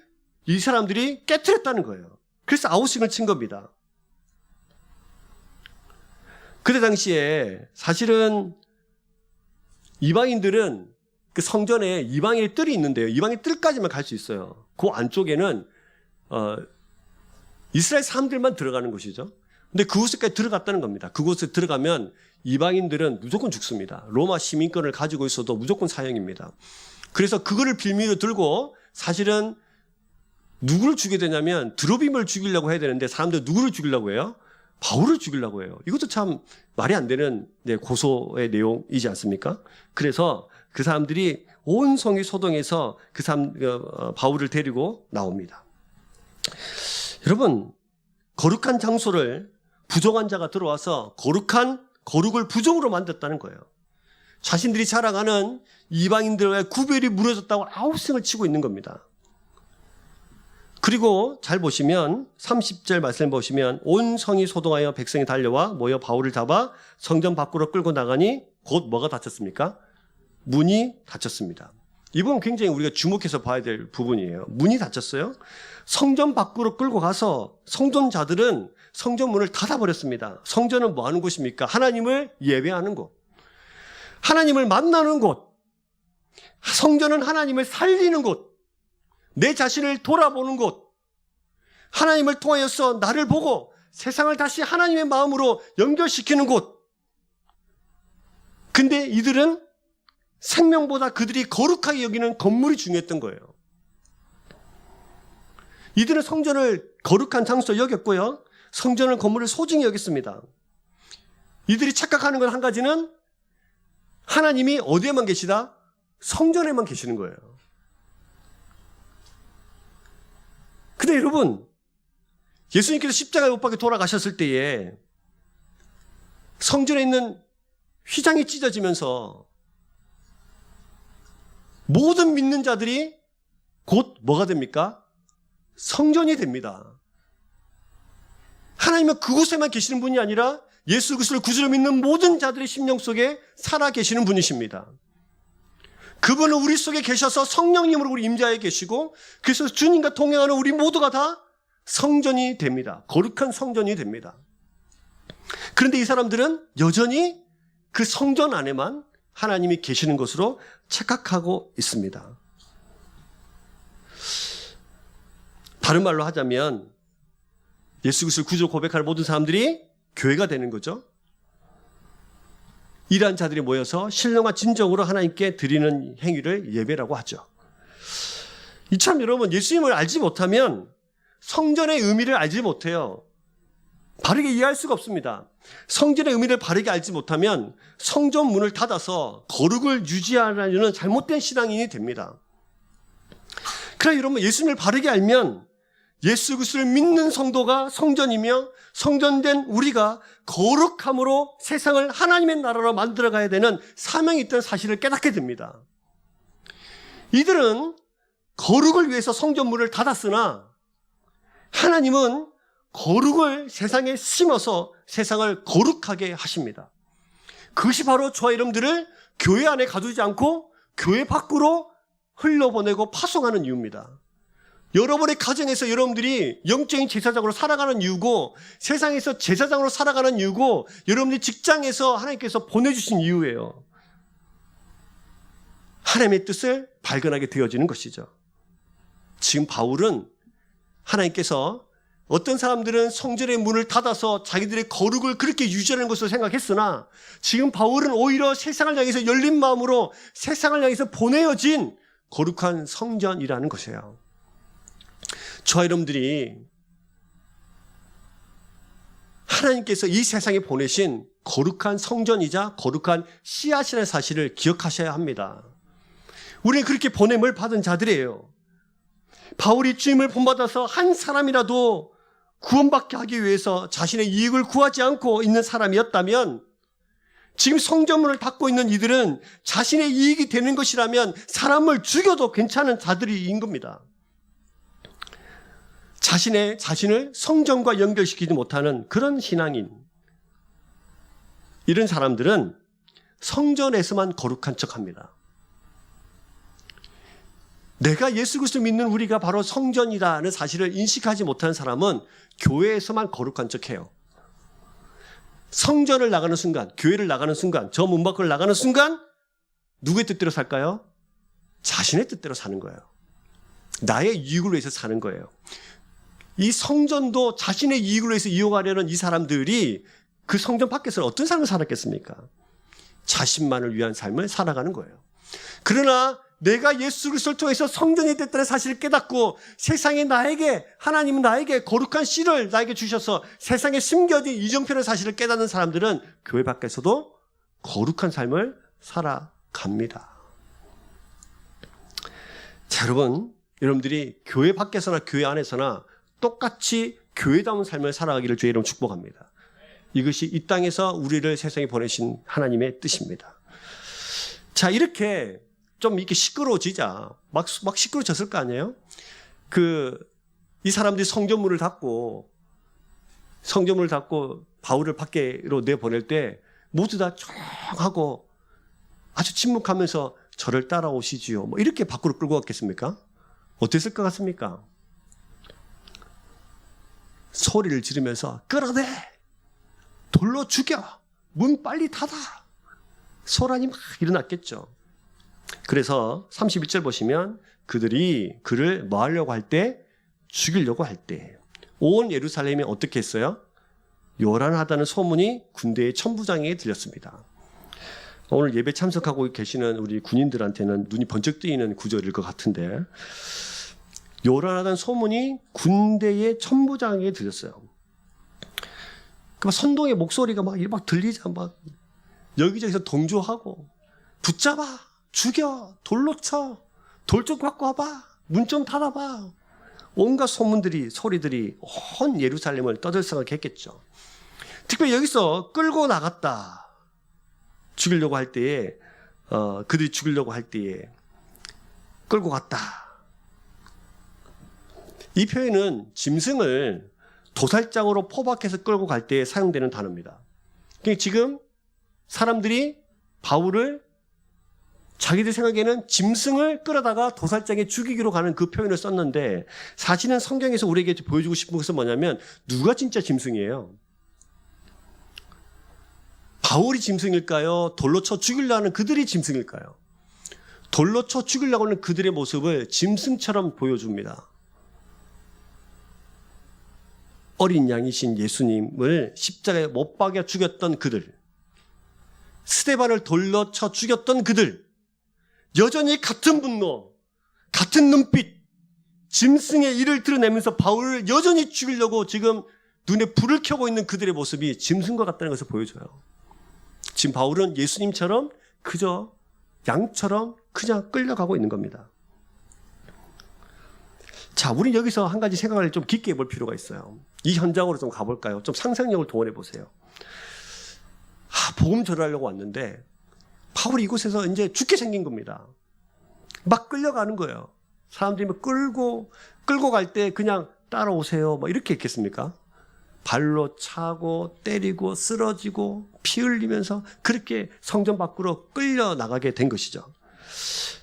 이 사람들이 깨트렸다는 거예요. 그래서 아웃싱을 친 겁니다. 그때 당시에 사실은 이방인들은 그 성전에 이방인의 뜰이 있는데요. 이방인의 뜰까지만 갈 수 있어요. 그 안쪽에는 이스라엘 사람들만 들어가는 곳이죠. 근데 그곳에까지 들어갔다는 겁니다. 그곳에 들어가면 이방인들은 무조건 죽습니다. 로마 시민권을 가지고 있어도 무조건 사형입니다. 그래서 그거를 빌미로 들고 사실은 누구를 죽이게 되냐면 드로빔을 죽이려고 해야 되는데 사람들 누구를 죽이려고 해요? 바울을 죽이려고 해요. 이것도 참 말이 안 되는 고소의 내용이지 않습니까? 그래서 그 사람들이 온 성이 소동해서 바울을 데리고 나옵니다. 여러분, 거룩한 장소를 부정한 자가 들어와서 거룩을 부정으로 만들었다는 거예요. 자신들이 자랑하는 이방인들과의 구별이 무너졌다고 아웃승을 치고 있는 겁니다. 그리고 잘 보시면 30절 말씀 보시면 온 성이 소동하여 백성이 달려와 모여 바울을 잡아 성전 밖으로 끌고 나가니 곧 뭐가 닫혔습니까? 문이 닫혔습니다. 이 부분 굉장히 우리가 주목해서 봐야 될 부분이에요. 문이 닫혔어요. 성전 밖으로 끌고 가서 성전자들은 성전 문을 닫아버렸습니다. 성전은 뭐 하는 곳입니까? 하나님을 예배하는 곳, 하나님을 만나는 곳, 성전은 하나님을 살리는 곳, 내 자신을 돌아보는 곳, 하나님을 통하여서 나를 보고 세상을 다시 하나님의 마음으로 연결시키는 곳. 근데 이들은 생명보다 그들이 거룩하게 여기는 건물이 중요했던 거예요. 이들은 성전을 거룩한 장소로 여겼고요. 성전을 건물을 소중히 여겼습니다. 이들이 착각하는 건 한 가지는 하나님이 어디에만 계시다? 성전에만 계시는 거예요. 근데 여러분, 예수님께서 십자가에 못 박혀 돌아가셨을 때에 성전에 있는 휘장이 찢어지면서 모든 믿는 자들이 곧 뭐가 됩니까? 성전이 됩니다. 하나님은 그곳에만 계시는 분이 아니라 예수 그리스도를 구주로 믿는 모든 자들의 심령 속에 살아 계시는 분이십니다. 그분은 우리 속에 계셔서 성령님으로 우리 임자에 계시고 그래서 주님과 동행하는 우리 모두가 다 성전이 됩니다. 거룩한 성전이 됩니다. 그런데 이 사람들은 여전히 그 성전 안에만 하나님이 계시는 것으로 착각하고 있습니다. 다른 말로 하자면 예수 그리스도를 구주로 고백하는 모든 사람들이 교회가 되는 거죠. 이러한 자들이 모여서 신령과 진정으로 하나님께 드리는 행위를 예배라고 하죠. 이처럼 여러분, 예수님을 알지 못하면 성전의 의미를 알지 못해요. 바르게 이해할 수가 없습니다. 성전의 의미를 바르게 알지 못하면 성전 문을 닫아서 거룩을 유지하려는 잘못된 신앙인이 됩니다. 그러나 여러분, 예수님을 바르게 알면 예수 그리스도를 믿는 성도가 성전이며 성전된 우리가 거룩함으로 세상을 하나님의 나라로 만들어가야 되는 사명이 있다는 사실을 깨닫게 됩니다. 이들은 거룩을 위해서 성전문을 닫았으나 하나님은 거룩을 세상에 심어서 세상을 거룩하게 하십니다. 그것이 바로 저와 여러분들을 교회 안에 가두지 않고 교회 밖으로 흘려보내고 파송하는 이유입니다. 여러분의 가정에서 여러분들이 영적인 제사장으로 살아가는 이유고, 세상에서 제사장으로 살아가는 이유고, 여러분들이 직장에서 하나님께서 보내주신 이유예요. 하나님의 뜻을 발견하게 되어지는 것이죠. 지금 바울은 하나님께서 어떤 사람들은 성전의 문을 닫아서 자기들의 거룩을 그렇게 유지하는 것으로 생각했으나, 지금 바울은 오히려 세상을 향해서 열린 마음으로 세상을 향해서 보내어진 거룩한 성전이라는 것이에요. 저와 여러분들이 하나님께서 이 세상에 보내신 거룩한 성전이자 거룩한 씨앗이라는 사실을 기억하셔야 합니다. 우리는 그렇게 보냄을 받은 자들이에요. 바울이 주임을 본받아서 한 사람이라도 구원받게 하기 위해서 자신의 이익을 구하지 않고 있는 사람이었다면, 지금 성전문을 닫고 있는 이들은 자신의 이익이 되는 것이라면 사람을 죽여도 괜찮은 자들인 겁니다. 자신을 성전과 연결시키지 못하는 그런 신앙인, 이런 사람들은 성전에서만 거룩한 척합니다. 내가 예수 그리스도 믿는 우리가 바로 성전이라는 사실을 인식하지 못하는 사람은 교회에서만 거룩한 척해요. 성전을 나가는 순간, 교회를 나가는 순간, 저 문 밖을 나가는 순간 누구의 뜻대로 살까요? 자신의 뜻대로 사는 거예요. 나의 이익을 위해서 사는 거예요. 이 성전도 자신의 이익을 위해서 이용하려는 이 사람들이 그 성전 밖에서 어떤 삶을 살았겠습니까? 자신만을 위한 삶을 살아가는 거예요. 그러나 내가 예수 그리스도를 통해서 성전이 됐다는 사실을 깨닫고, 세상에 하나님은 나에게 거룩한 씨를 나에게 주셔서 세상에 심겨진 이정표의 사실을 깨닫는 사람들은 교회 밖에서도 거룩한 삶을 살아갑니다. 자, 여러분들이 교회 밖에서나 교회 안에서나 똑같이 교회다운 삶을 살아가기를 주의 이름으로 축복합니다. 이것이 이 땅에서 우리를 세상에 보내신 하나님의 뜻입니다. 자, 이렇게 좀 이렇게 시끄러워지자, 막 시끄러워졌을 거 아니에요? 이 사람들이 성전문을 닫고 바울을 밖으로 내보낼 때 모두 다 조용하고 아주 침묵하면서 저를 따라오시지요, 뭐 이렇게 밖으로 끌고 갔겠습니까? 어땠을 것 같습니까? 소리를 지르면서 끌어내! 돌로 죽여! 문 빨리 닫아! 소란이 막 일어났겠죠. 그래서 31절 보시면 그들이 그를 뭐 하려고 할 때? 죽이려고 할 때 온 예루살렘이 어떻게 했어요? 요란하다는 소문이 군대의 천부장에게 들렸습니다. 오늘 예배 참석하고 계시는 우리 군인들한테는 눈이 번쩍 뜨이는 구절일 것 같은데, 요란하다는 소문이 군대의 천부장에게 들렸어요. 그 선동의 목소리가 막 들리자 막 여기저기서 동조하고, 붙잡아, 죽여, 돌로 쳐, 돌 좀 갖고 와봐, 문 좀 닫아봐. 온갖 소리들이 온 예루살렘을 떠들썩하게 했겠죠. 특별히 여기서 끌고 나갔다, 죽이려고 할 때에, 그들이 죽이려고 할 때에 끌고 갔다. 이 표현은 짐승을 도살장으로 포박해서 끌고 갈 때 사용되는 단어입니다. 그러니까 지금 사람들이 바울을 자기들 생각에는 짐승을 끌어다가 도살장에 죽이기로 가는 그 표현을 썼는데, 사실은 성경에서 우리에게 보여주고 싶은 것은 뭐냐면, 누가 진짜 짐승이에요? 바울이 짐승일까요? 돌로 쳐 죽이려고 하는 그들이 짐승일까요? 돌로 쳐 죽이려고 하는 그들의 모습을 짐승처럼 보여줍니다. 어린 양이신 예수님을 십자가에 못 박여 죽였던 그들, 스데반을 돌로 쳐 죽였던 그들, 여전히 같은 분노, 같은 눈빛, 짐승의 일을 드러내면서 바울을 여전히 죽이려고 지금 눈에 불을 켜고 있는 그들의 모습이 짐승과 같다는 것을 보여줘요. 지금 바울은 예수님처럼 그저 양처럼 그냥 끌려가고 있는 겁니다. 자, 우리는 여기서 한 가지 생각을 좀 깊게 해볼 필요가 있어요. 이 현장으로 좀 가볼까요? 좀 상상력을 동원해 보세요. 복음 전하려고 왔는데 바울이 이곳에서 이제 죽게 생긴 겁니다. 막 끌려가는 거예요. 사람들이 막 끌고 갈 때 그냥 따라오세요, 뭐 이렇게 했겠습니까? 발로 차고 때리고 쓰러지고 피 흘리면서 그렇게 성전 밖으로 끌려 나가게 된 것이죠.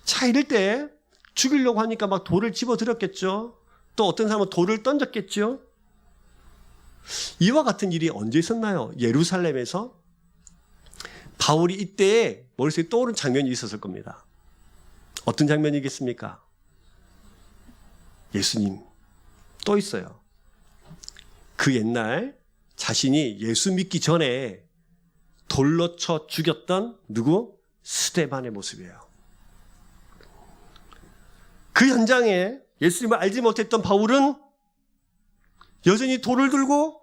자, 이럴 때 죽이려고 하니까 막 돌을 집어들었겠죠. 또 어떤 사람은 돌을 던졌겠죠. 이와 같은 일이 언제 있었나요? 예루살렘에서 바울이 이때에 머릿속에 떠오른 장면이 있었을 겁니다. 어떤 장면이겠습니까? 예수님 또 있어요. 그 옛날 자신이 예수 믿기 전에 돌로 쳐 죽였던 누구? 스데반의 모습이에요. 그 현장에 예수님을 알지 못했던 바울은 여전히 돌을 들고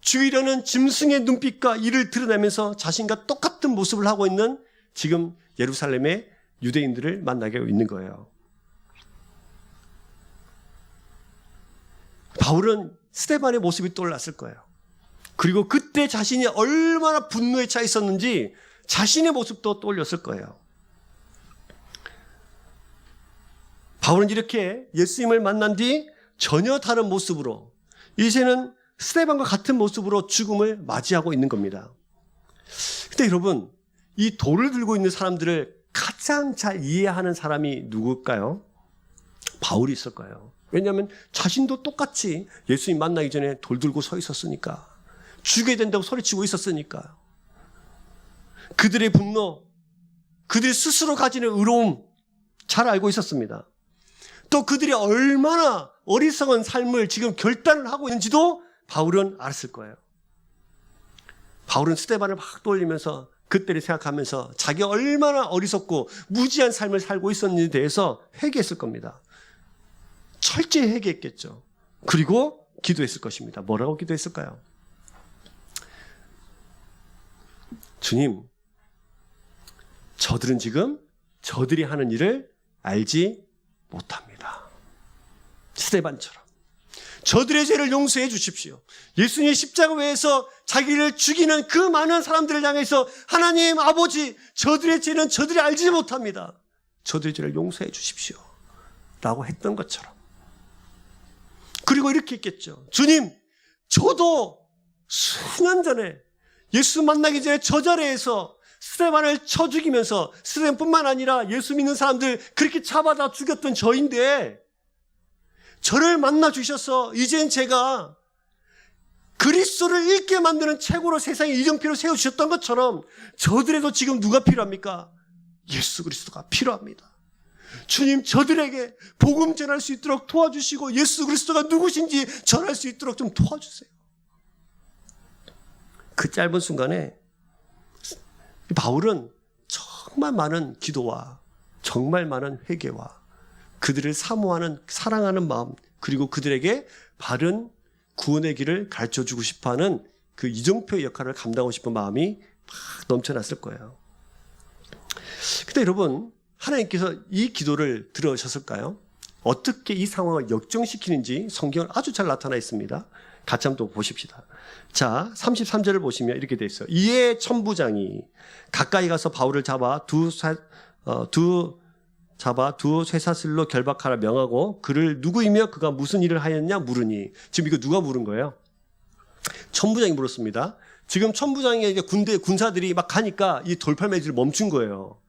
죽이려는 짐승의 눈빛과 이를 드러내면서 자신과 똑같은 모습을 하고 있는 지금 예루살렘의 유대인들을 만나게 있는 거예요. 바울은 스데반의 모습이 떠올랐을 거예요. 그리고 그때 자신이 얼마나 분노에 차 있었는지 자신의 모습도 떠올렸을 거예요. 바울은 이렇게 예수님을 만난 뒤 전혀 다른 모습으로 이제는 스데반과 같은 모습으로 죽음을 맞이하고 있는 겁니다. 근데 여러분, 이 돌을 들고 있는 사람들을 가장 잘 이해하는 사람이 누굴까요? 바울이 있을 거예요. 왜냐하면 자신도 똑같이 예수님 만나기 전에 돌 들고 서 있었으니까, 죽여야 된다고 소리치고 있었으니까. 그들의 분노, 그들 스스로 가지는 의로움 잘 알고 있었습니다. 또 그들이 얼마나 어리석은 삶을 지금 결단을 하고 있는지도 바울은 알았을 거예요. 바울은 스데반을 막 떠올리면서 그때를 생각하면서 자기가 얼마나 어리석고 무지한 삶을 살고 있었는지에 대해서 회개했을 겁니다. 철저히 회개했겠죠. 그리고 기도했을 것입니다. 뭐라고 기도했을까요? 주님, 저들은 지금 저들이 하는 일을 알지 못합니다. 스데반처럼 저들의 죄를 용서해 주십시오. 예수님의 십자가 외에서 자기를 죽이는 그 많은 사람들을 향해서 하나님 아버지, 저들의 죄는 저들이 알지 못합니다. 저들의 죄를 용서해 주십시오 라고 했던 것처럼. 그리고 이렇게 했겠죠. 주님, 저도 수년 전에 예수 만나기 전에 저 자리에서 스데반을 쳐 죽이면서, 스데반뿐만 아니라 예수 믿는 사람들 그렇게 잡아다 죽였던 저인데 저를 만나 주셔서 이젠 제가 그리스도를 읽게 만드는 책으로 세상에 이정표로 세워주셨던 것처럼 저들에도 지금 누가 필요합니까? 예수 그리스도가 필요합니다. 주님, 저들에게 복음 전할 수 있도록 도와주시고 예수 그리스도가 누구신지 전할 수 있도록 좀 도와주세요. 그 짧은 순간에 바울은 정말 많은 기도와 정말 많은 회개와 그들을 사모하는, 사랑하는 마음, 그리고 그들에게 바른 구원의 길을 가르쳐주고 싶어하는 그 이정표의 역할을 감당하고 싶은 마음이 막 넘쳐났을 거예요. 근데 여러분, 하나님께서 이 기도를 들으셨을까요? 어떻게 이 상황을 역정시키는지 성경은 아주 잘 나타나 있습니다. 같이 한번 또 보십시다. 자, 33절을 보시면 이렇게 돼 있어요. 이에 천부장이 가까이 가서 바울을 잡아 두 쇠사슬로 결박하라 명하고 그를 누구이며 그가 무슨 일을 하였냐 물으니. 지금 이거 누가 물은 거예요? 천부장이 물었습니다. 지금 천부장에게 군사들이 막 가니까 이 돌팔매질을 멈춘 거예요.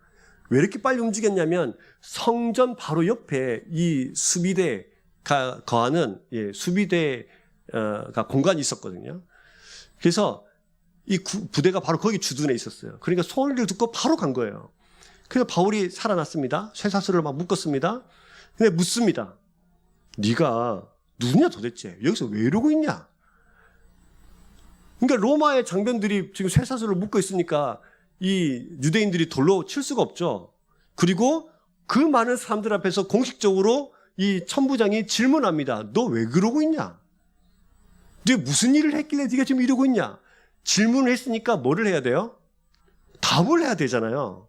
왜 이렇게 빨리 움직였냐면 성전 바로 옆에 이 수비대가 거하는 수비대가 공간이 있었거든요. 그래서 이 부대가 바로 거기 주둔해 있었어요. 그러니까 소리를 듣고 바로 간 거예요. 그래서 바울이 살아났습니다. 쇠사슬을 막 묶었습니다. 근데 묻습니다. 네가 누구냐 도대체? 여기서 왜 이러고 있냐? 그러니까 로마의 장병들이 지금 쇠사슬을 묶어 있으니까 이 유대인들이 돌로 칠 수가 없죠. 그리고 그 많은 사람들 앞에서 공식적으로 이 천부장이 질문합니다. 너 왜 그러고 있냐? 네가 무슨 일을 했길래 네가 지금 이러고 있냐? 질문을 했으니까 뭐를 해야 돼요? 답을 해야 되잖아요.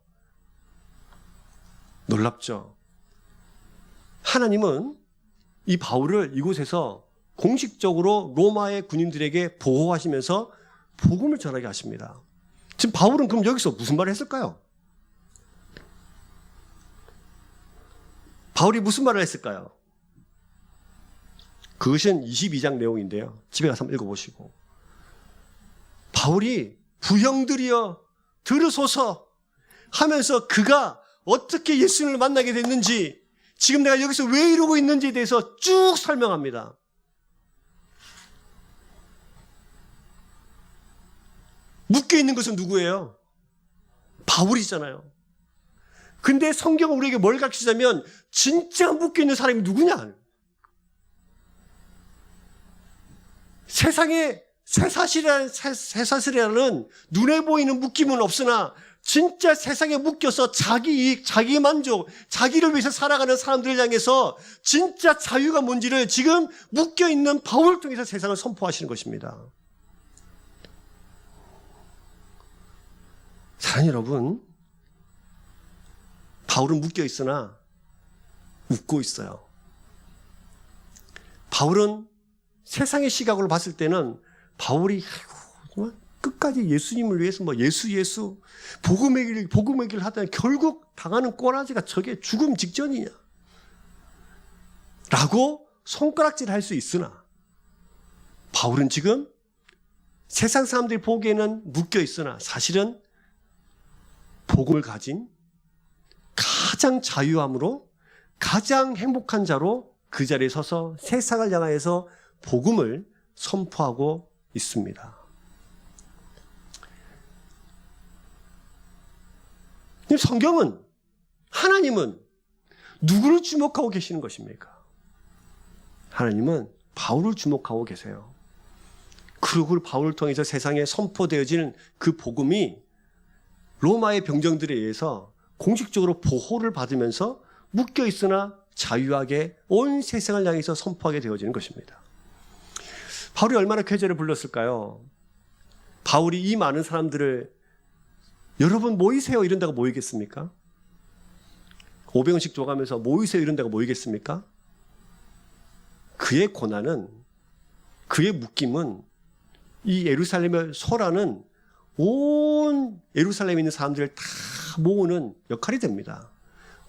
놀랍죠? 하나님은 이 바울을 이곳에서 공식적으로 로마의 군인들에게 보호하시면서 복음을 전하게 하십니다. 지금 바울은 그럼 여기서 무슨 말을 했을까요? 바울이 무슨 말을 했을까요? 그것은 22장 내용인데요. 집에 가서 한번 읽어보시고. 바울이 부형들이여 들으소서 하면서 그가 어떻게 예수님을 만나게 됐는지, 지금 내가 여기서 왜 이러고 있는지에 대해서 쭉 설명합니다. 묶여있는 것은 누구예요? 바울이잖아요. 근데 성경은 우리에게 뭘 가르치자면 진짜 묶여있는 사람이 누구냐? 세상에 쇠사슬이라는 눈에 보이는 묶임은 없으나 진짜 세상에 묶여서 자기 이익, 자기 만족, 자기를 위해서 살아가는 사람들을 향해서 진짜 자유가 뭔지를 지금 묶여있는 바울을 통해서 세상을 선포하시는 것입니다. 사랑하는 여러분, 바울은 묶여있으나 웃고 있어요. 바울은 세상의 시각으로 봤을 때는 바울이 끝까지 예수님을 위해서 예수 복음의 길을 하다니 결국 당하는 꼬라지가 저게 죽음 직전이냐 라고 손가락질할 수 있으나, 바울은 지금 세상 사람들이 보기에는 묶여 있으나 사실은 복음을 가진 가장 자유함으로 가장 행복한 자로 그 자리에 서서 세상을 향하여서 복음을 선포하고 있습니다. 성경은, 하나님은 누구를 주목하고 계시는 것입니까? 하나님은 바울을 주목하고 계세요. 그리고 바울을 통해서 세상에 선포되어지는 그 복음이 로마의 병정들에 의해서 공식적으로 보호를 받으면서 묶여있으나 자유하게 온 세상을 향해서 선포하게 되어지는 것입니다. 바울이 얼마나 쾌재를 불렀을까요? 바울이 이 많은 사람들을 여러분 모이세요 이런 데가 모이겠습니까? 500원씩 줘가면서 모이세요 이런 데가 모이겠습니까? 그의 고난은, 그의 묶임은 이 예루살렘의 소라는 온 예루살렘에 있는 사람들을 다 모으는 역할이 됩니다.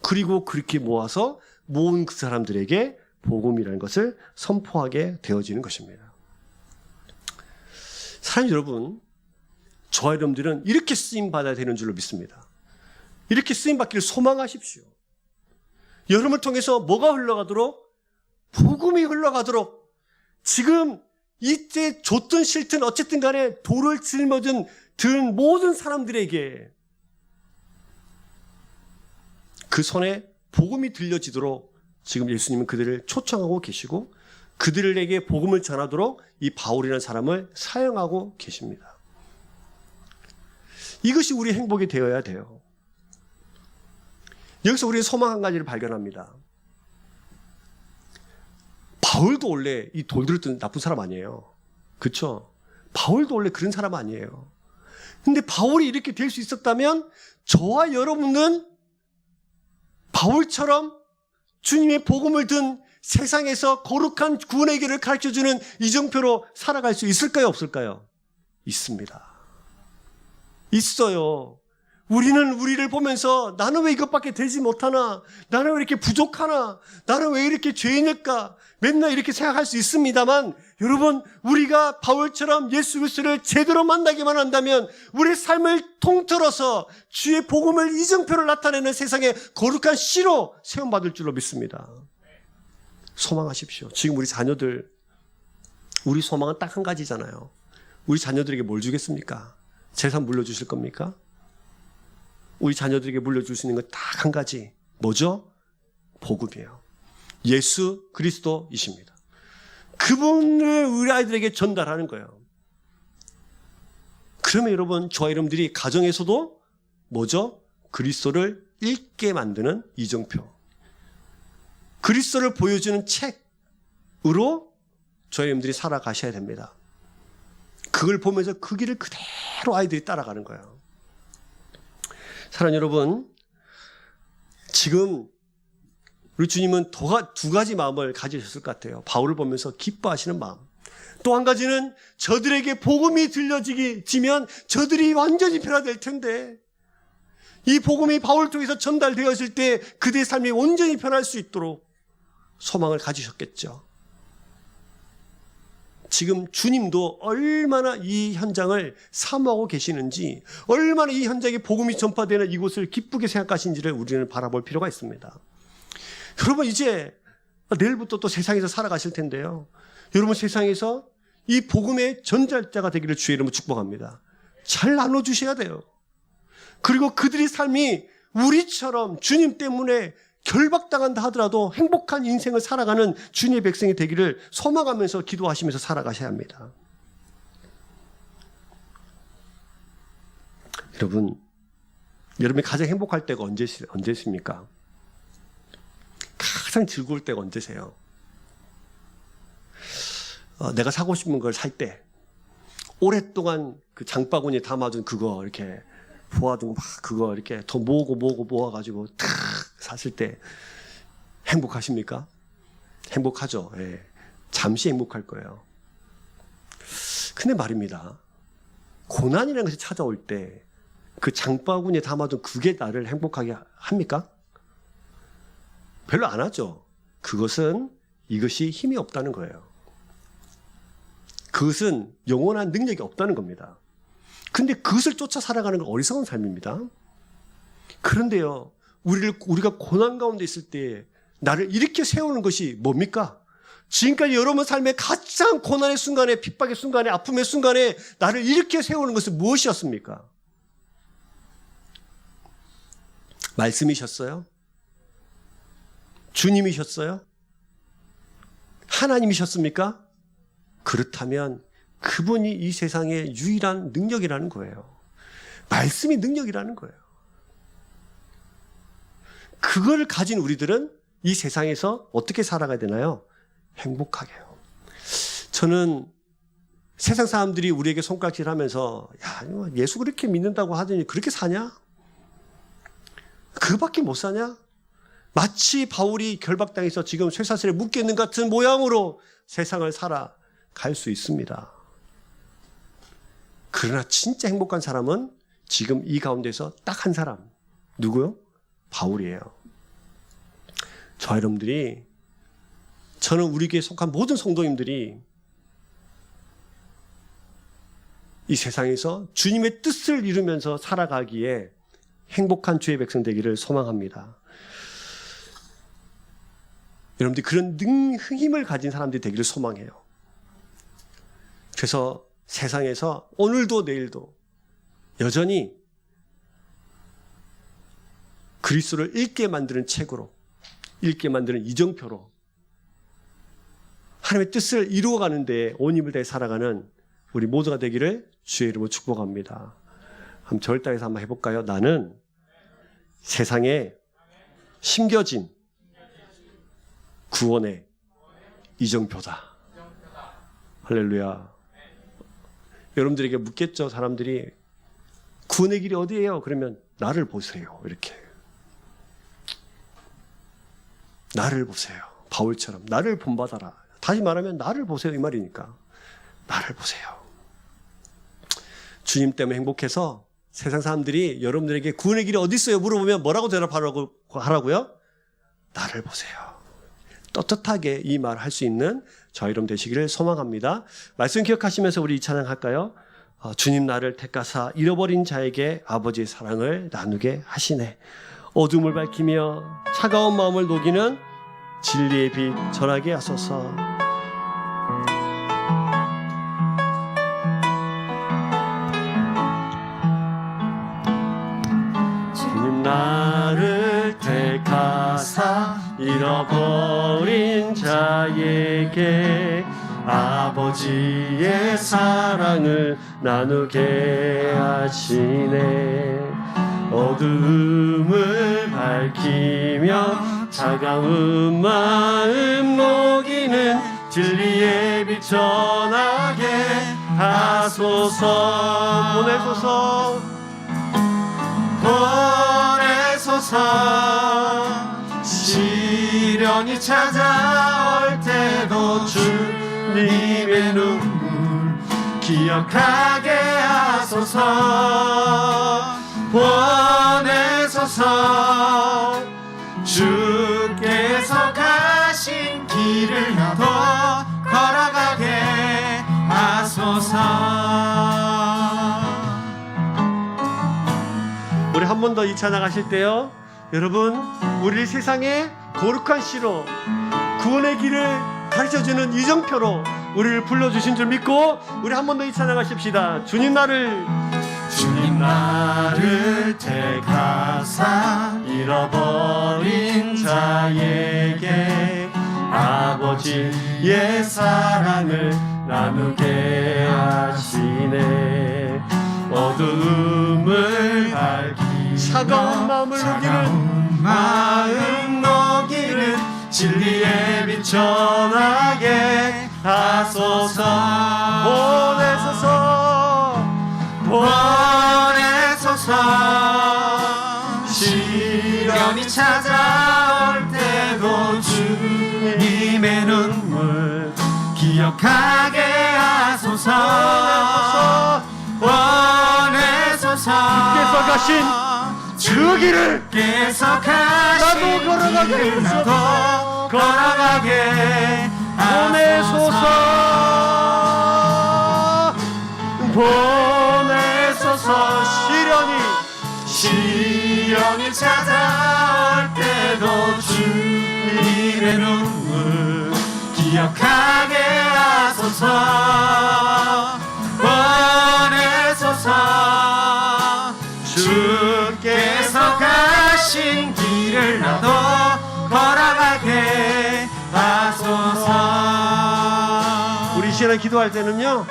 그리고 그렇게 모아서 모은 그 사람들에게 복음이라는 것을 선포하게 되어지는 것입니다. 사랑하는 여러분, 저와 여러분들은 이렇게 쓰임받아야 되는 줄로 믿습니다. 이렇게 쓰임받기를 소망하십시오. 여러분을 통해서 뭐가 흘러가도록? 복음이 흘러가도록, 지금 이때 좋든 싫든 어쨌든 간에 돌을 짊어진 든 모든 사람들에게 그 손에 복음이 들려지도록 지금 예수님은 그들을 초청하고 계시고 그들에게 복음을 전하도록 이 바울이라는 사람을 사용하고 계십니다. 이것이 우리의 행복이 되어야 돼요. 여기서 우리는 소망 한 가지를 발견합니다. 바울도 원래 이 돌들을 뜬 나쁜 사람 아니에요. 그렇죠? 바울도 원래 그런 사람 아니에요. 근데 바울이 이렇게 될 수 있었다면 저와 여러분은 바울처럼 주님의 복음을 든 세상에서 거룩한 구원의 길을 가르쳐주는 이정표로 살아갈 수 있을까요? 없을까요? 있습니다. 있어요. 우리는 우리를 보면서 나는 왜 이것밖에 되지 못하나? 나는 왜 이렇게 부족하나? 나는 왜 이렇게 죄인일까? 맨날 이렇게 생각할 수 있습니다만, 여러분, 우리가 바울처럼 예수 그리스도를 제대로 만나기만 한다면 우리의 삶을 통틀어서 주의 복음을 이정표를 나타내는 세상의 거룩한 씨로 세움받을 줄로 믿습니다. 소망하십시오. 지금 우리 자녀들, 우리 소망은 딱 한 가지잖아요. 우리 자녀들에게 뭘 주겠습니까? 재산 물려주실 겁니까? 우리 자녀들에게 물려줄 수 있는 건 딱 한 가지. 뭐죠? 복음이에요. 예수 그리스도이십니다. 그분을 우리 아이들에게 전달하는 거예요. 그러면 여러분, 저와 여러분들이 가정에서도 뭐죠? 그리스도를 읽게 만드는 이정표. 그리스도를 보여주는 책으로 저희 여러분들이 살아가셔야 됩니다. 그걸 보면서 그 길을 그대로 아이들이 따라가는 거예요. 사랑하는 여러분, 지금 우리 주님은 두 가지 마음을 가지셨을 것 같아요. 바울을 보면서 기뻐하시는 마음. 또 한 가지는 저들에게 복음이 들려지면 저들이 완전히 변화될 텐데, 이 복음이 바울을 통해서 전달되었을 때 그들의 삶이 온전히 변할 수 있도록 소망을 가지셨겠죠. 지금 주님도 얼마나 이 현장을 사모하고 계시는지, 얼마나 이 현장에 복음이 전파되는 이곳을 기쁘게 생각하시는지를 우리는 바라볼 필요가 있습니다. 여러분, 이제 내일부터 또 세상에서 살아가실 텐데요. 여러분, 세상에서 이 복음의 전달자가 되기를 주의 이름으로 축복합니다. 잘 나눠주셔야 돼요. 그리고 그들의 삶이 우리처럼 주님 때문에 결박당한다 하더라도 행복한 인생을 살아가는 주님의 백성이 되기를 소망하면서 기도하시면서 살아가셔야 합니다. 여러분이 가장 행복할 때가 언제십니까? 가장 즐거울 때가 언제세요? 내가 사고 싶은 걸 살 때, 오랫동안 그 장바구니에 담아둔 그거 이렇게 모아둔 막 그거 이렇게 더 모아가지고 탁 샀을 때 행복하십니까? 행복하죠. 예. 잠시 행복할 거예요. 근데 말입니다. 고난이라는 것이 찾아올 때 그 장바구니에 담아둔 그게 나를 행복하게 합니까? 별로 안 하죠. 이것이 힘이 없다는 거예요. 그것은 영원한 능력이 없다는 겁니다. 근데 그것을 쫓아 살아가는 건 어리석은 삶입니다. 그런데요, 우리가 고난 가운데 있을 때 나를 이렇게 세우는 것이 뭡니까? 지금까지 여러분 삶의 가장 고난의 순간에, 핍박의 순간에, 아픔의 순간에 나를 이렇게 세우는 것은 무엇이었습니까? 말씀이셨어요? 주님이셨어요? 하나님이셨습니까? 그렇다면 그분이 이 세상의 유일한 능력이라는 거예요. 말씀이 능력이라는 거예요. 그걸 가진 우리들은 이 세상에서 어떻게 살아가야 되나요? 행복하게요. 저는 세상 사람들이 우리에게 손가락질하면서 야, 예수 그렇게 믿는다고 하더니 그렇게 사냐? 그밖에 못 사냐? 마치 바울이 결박당해서 지금 쇠사슬에 묶여있는 같은 모양으로 세상을 살아갈 수 있습니다. 그러나 진짜 행복한 사람은 지금 이 가운데서 딱 한 사람. 누구요? 바울이에요. 저와 여러분들이, 저는 우리 교회에 속한 모든 성도님들이 이 세상에서 주님의 뜻을 이루면서 살아가기에 행복한 주의 백성 되기를 소망합니다. 여러분들이 그런 힘을 가진 사람들이 되기를 소망해요. 그래서 세상에서 오늘도 내일도 여전히 그리스도를 읽게 만드는 책으로, 읽게 만드는 이정표로 하나님의 뜻을 이루어가는 데 온 힘을 다해 살아가는 우리 모두가 되기를 주의 이름으로 축복합니다. 한번 저를 따라서 한번 해볼까요? 나는 세상에 심겨진 구원의 이정표다. 할렐루야. 여러분들에게 묻겠죠. 사람들이 구원의 길이 어디예요? 그러면 나를 보세요. 이렇게. 나를 보세요. 바울처럼 나를 본받아라. 다시 말하면 나를 보세요 이 말이니까. 나를 보세요. 주님 때문에 행복해서 세상 사람들이 여러분들에게 구원의 길이 어디 있어요? 물어보면 뭐라고 대답하라고요? 나를 보세요. 떳떳하게 이 말 할 수 있는 저희 여러분 되시기를 소망합니다. 말씀 기억하시면서 우리 이 찬양 할까요? 주님 나를 택하사 잃어버린 자에게 아버지의 사랑을 나누게 하시네. 어둠을 밝히며 차가운 마음을 녹이는 진리의 빛 전하게 하소서. 주님 나를 택하사 잃어버린 자에게 아버지의 사랑을 나누게 하시네. 어두움을 밝히며 차가운 마음 녹이는 진리의 빛 전하게 하소서. 보내소서. 보내소서. 시련이 찾아올 때도 주님의 눈물 기억하게 하소서. 보내소서. 주께서 가신 길을 나도 걸어가게 우리 한 번 더 2차 나가실 때요, 여러분, 우리 세상에 거룩한 씨로 구원의 길을 가르쳐주는 이정표로 우리를 불러주신 줄 믿고 우리 한 번 더 2차 나가십시다. 주님 나를 택하사 잃어버린 자에게 아버지의 사랑을 나누게 하시네. 어두움을 밝히며 차가운 마음 녹이는 진리의 빛 전하게 하소서. 보내소서. 시련이 찾아올 때도 주님의 눈물 기억하게 하소서. 보내소서. 주께서 가신 그 길을 나도 걸어가게 보내소서. 시련이 찾아올 때도 주님의 눈물 기억하게 하소서. 보내소서. 주께서 가신 길을 나도 걸어가게 하소서. 우리 시간에 기도할 때는요,